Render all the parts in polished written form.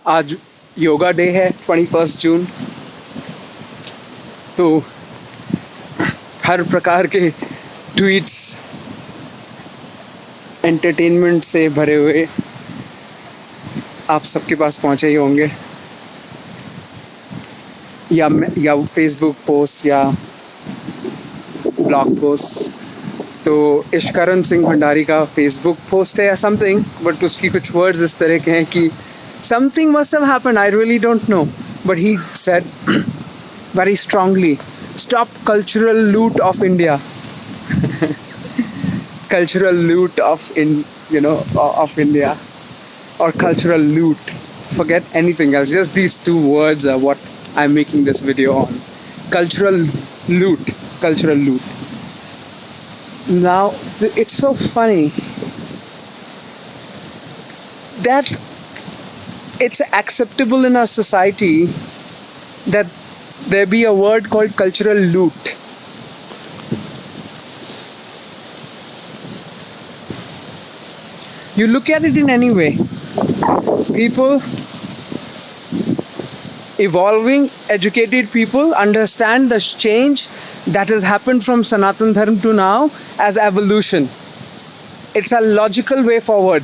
आज योगा डे है 21 जून। तो हर प्रकार के ट्वीट्स एंटरटेनमेंट से भरे हुए आप सबके पास पहुंचे ही होंगे, या फेसबुक पोस्ट या ब्लॉग पोस्ट। तो इश्करण सिंह भंडारी का फेसबुक पोस्ट है या समथिंग, बट उसकी कुछ वर्ड्स इस तरह के हैं कि something must have happened, I really don't know, but he said very strongly, stop cultural loot of India. Cultural loot of India, or cultural loot, forget anything else, just these two words are what I'm making this video on. Cultural loot. Now it's so funny that it's acceptable in our society that there be a word called cultural loot. You look at it in any way. People, evolving, educated people understand the change that has happened from Sanatan Dharma to now as evolution. It's a logical way forward.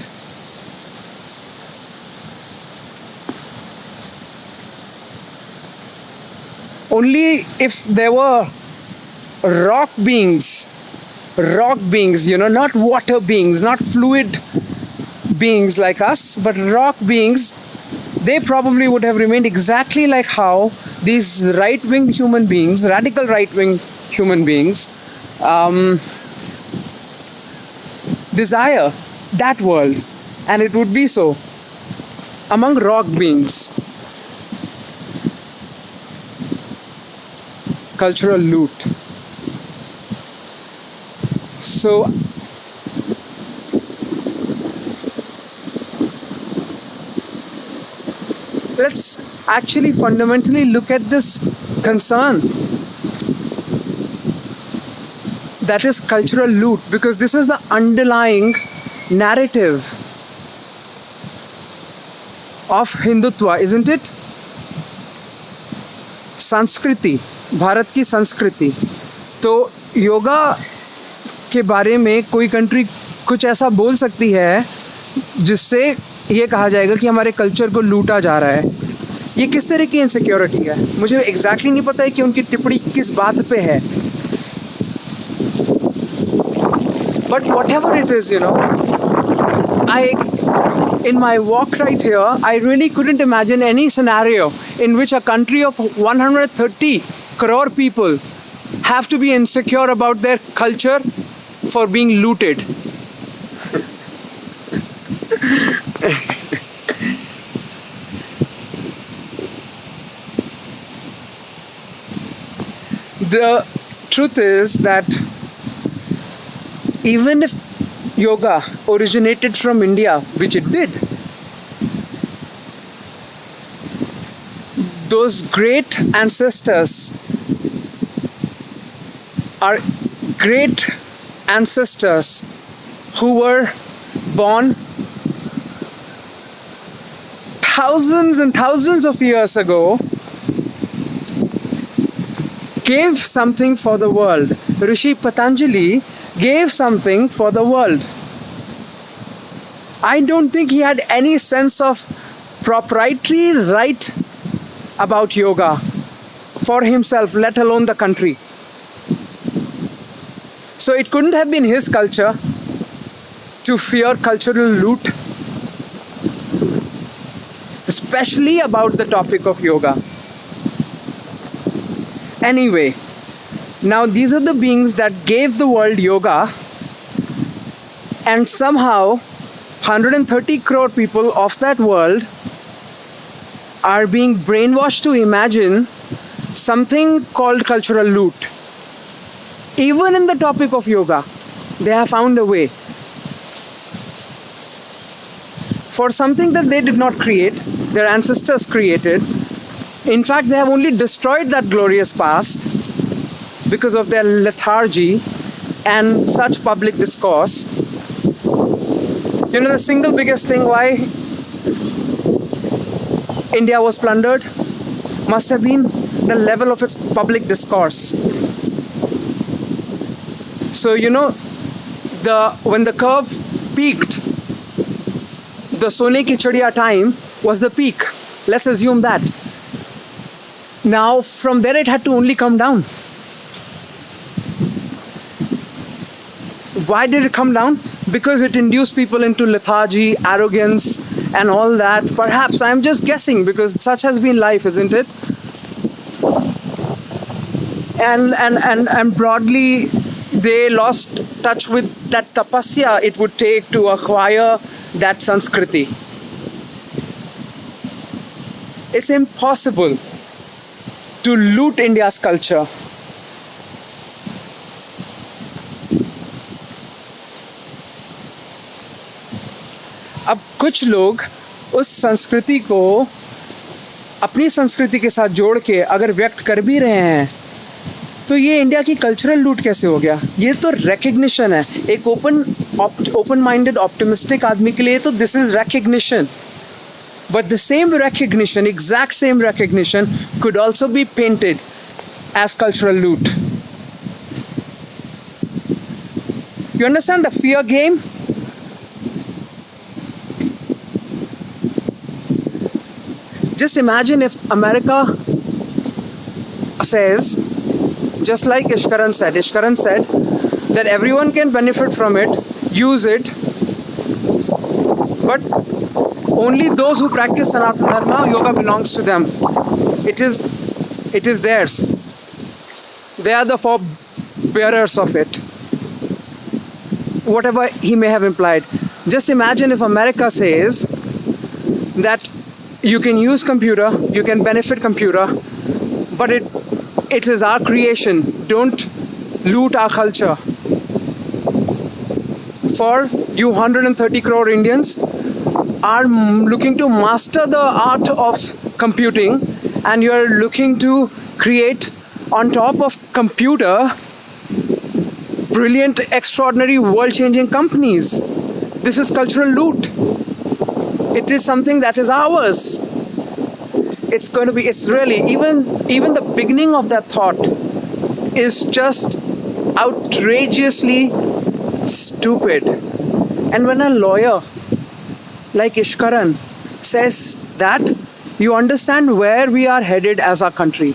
Only if there were rock beings, not water beings, not fluid beings like us, but rock beings, they probably would have remained exactly like how these right-wing human beings, radical right-wing human beings, desire that world, and it would be so among rock beings. Cultural loot. So let's actually fundamentally look at this concern that is cultural loot, because this is the underlying narrative of Hindutva, isn't it? संस्कृति, भारत की संस्कृति। तो योगा के बारे में कोई country कुछ ऐसा बोल सकती है जिससे ये कहा जाएगा कि हमारे कल्चर को लूटा जा रहा है। ये किस तरह की इनसिक्योरिटी है? मुझे एग्जैक्टली नहीं पता है कि उनकी टिप्पणी किस बात पे है, but whatever it is, in my walk right here, I really couldn't imagine any scenario in which a country of 130 crore people have to be insecure about their culture for being looted. The truth is that even if yoga originated from India, which it did, those great ancestors are great ancestors who were born thousands and thousands of years ago, gave something for the world. Rishi Patanjali gave something for the world. I don't think he had any sense of proprietary right about yoga for himself, let alone the country. So it couldn't have been his culture to fear cultural loot, especially about the topic of yoga. Anyway, now these are the beings that gave the world yoga, and somehow 130 crore people of that world are being brainwashed to imagine something called cultural loot. Even in the topic of yoga, they have found a way for something that they did not create, their ancestors created. In fact, they have only destroyed that glorious past because of their lethargy and such public discourse. You know, the single biggest thing why India was plundered must have been the level of its public discourse. So, when the curve peaked, the Sone Ki Chadiya time was the peak. Let's assume that. Now, from there, it had to only come down. Why did it come down? Because it induced people into lethargy, arrogance, and all that. Perhaps, I'm just guessing, because such has been life, isn't it? And broadly, they lost touch with that tapasya it would take to acquire that Sanskriti. It's impossible to loot India's culture. अब कुछ लोग उस संस्कृति को अपनी संस्कृति के साथ जोड़ के अगर व्यक्त कर भी रहे हैं, तो ये इंडिया की कल्चरल लूट कैसे हो गया? ये तो रिकग्निशन है एक ओपन माइंडेड ऑप्टिमिस्टिक आदमी के लिए। तो this is recognition, but the same recognition, exact same recognition could also be painted as cultural loot. You understand the fear game? Just imagine if America says, just like Ishkaran said that everyone can benefit from it, use it, but only those who practice Sanatana Dharma, yoga belongs to them. It is theirs. They are the forebearers of it. Whatever he may have implied. Just imagine if America says that you can use computer, you can benefit computer, but it is our creation. Don't loot our culture. For you 130 crore Indians are looking to master the art of computing, and you are looking to create on top of computer brilliant, extraordinary, world-changing companies. This is cultural loot. It is something that is ours. It's really, even the beginning of that thought is just outrageously stupid. And when a lawyer like Ishkaran says that, you understand where we are headed as our country.